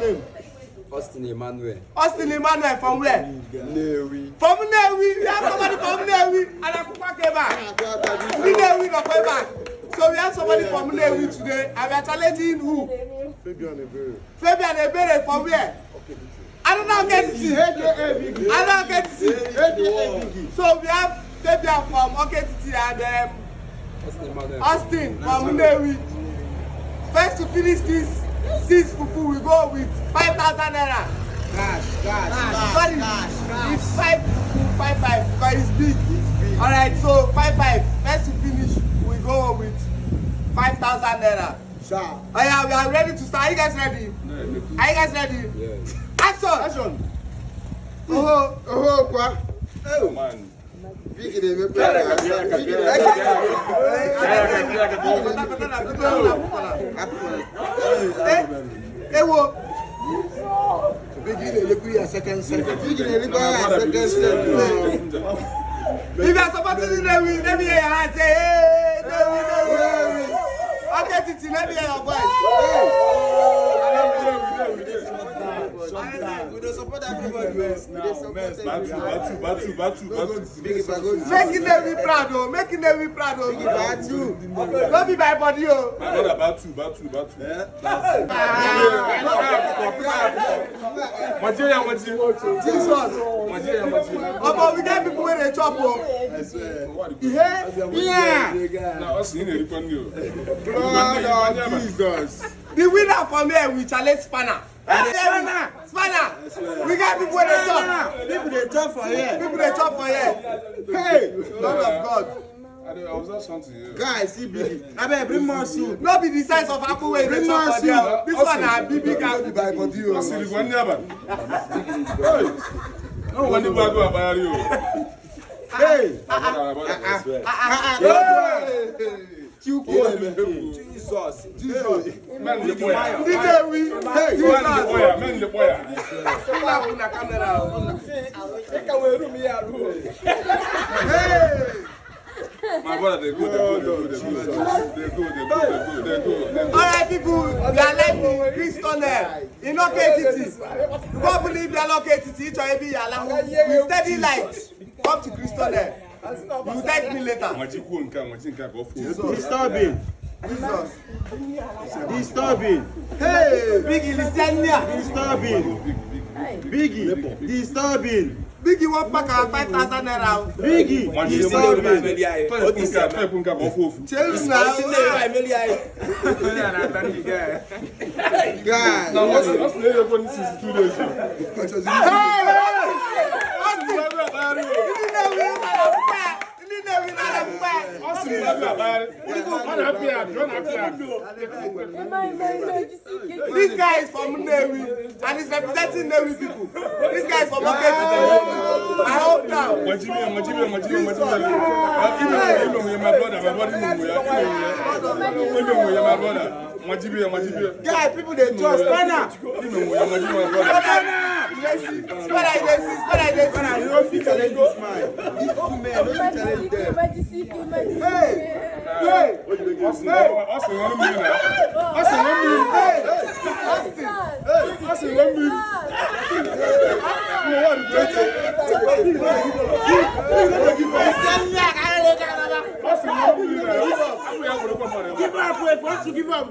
name? Austin Emmanuel. Austin Emmanuel from where? Newi. From Newi. We have somebody from Newi. And Akupa came back. Newi not came back. So we have somebody from Newi today. And we are challenging who? Fabian Ebere. Fabian Ebere from where? I don't know get to see. I don't get to see. So we have Fabian from OKTT and Austin from Newi. First to finish this 6 fufu, we go with 5,000 naira. Cash. It's 5 fufu, 5 because it's big. Alright, so 5. First to finish, we go with 5,000 naira. Sure. Oh yeah, we are ready to start. Are you guys ready? No. Are you guys ready? Yes. Action! Oh, what? Oh, man. Big in the second. If you are supporting the Newi, let me hear your hand say, hey, Newi. Okay, Titi, let me hear your voice. We don't support everybody. Batu. Making Newi proud, oh. Making Newi proud, oh. Don't be my body, oh. Batu. Oh, we get people where they chop, oh. Yeah. Now, us in the Blood of Jesus. The winner from here, we challenge Spanner. Spanner. We got people where they chop. People they talk for here. Hey, Lord of God. I was just something. Guys, see big. I better bring more soup. No be the size of apple where they chop for there. This one are big. By body, you. No one you go about you. Hey. Jesus. Man, the boy. Man, the boy. My brother, they're good. Alright, people, we are live in Christonel in OKTT. You can't believe we are OKTT. Each or every year, we steady light. Come to Christonel. You will thank me later. Disturbing. Hey, Biggie, listen here. Disturbing. Biggie won't pack our 5,000 naira. Biggie. Change now. Guys. Now, what's the 2 days? This guy is from Newi and he's representing Newi people. This guy is from OKTT. I hope now. Guys, people they trust. Spanner. Spanner, you don't fit challenge this man. These 2 men, don't challenge them. Hey.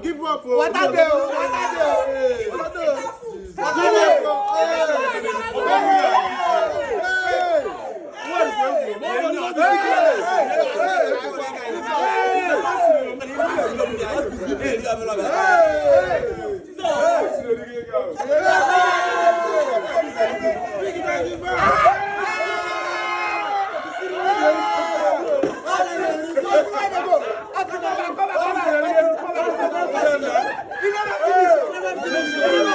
Give up. What are they? Come on.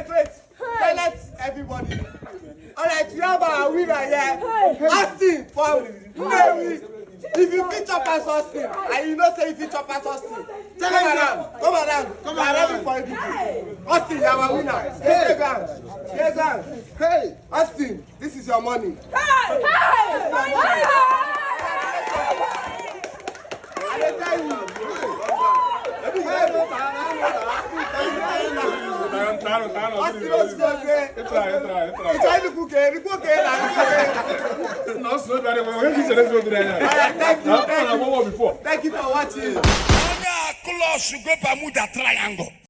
Wait. Let everybody. All right, you have our winner here. Austin from Mary. If you fit chop as Austin, and you know say if you chop as Austin, come around. We are ready for you. Austin, you are our winner. Hey, Austin, this is your money. I tell you. Thank you for watching.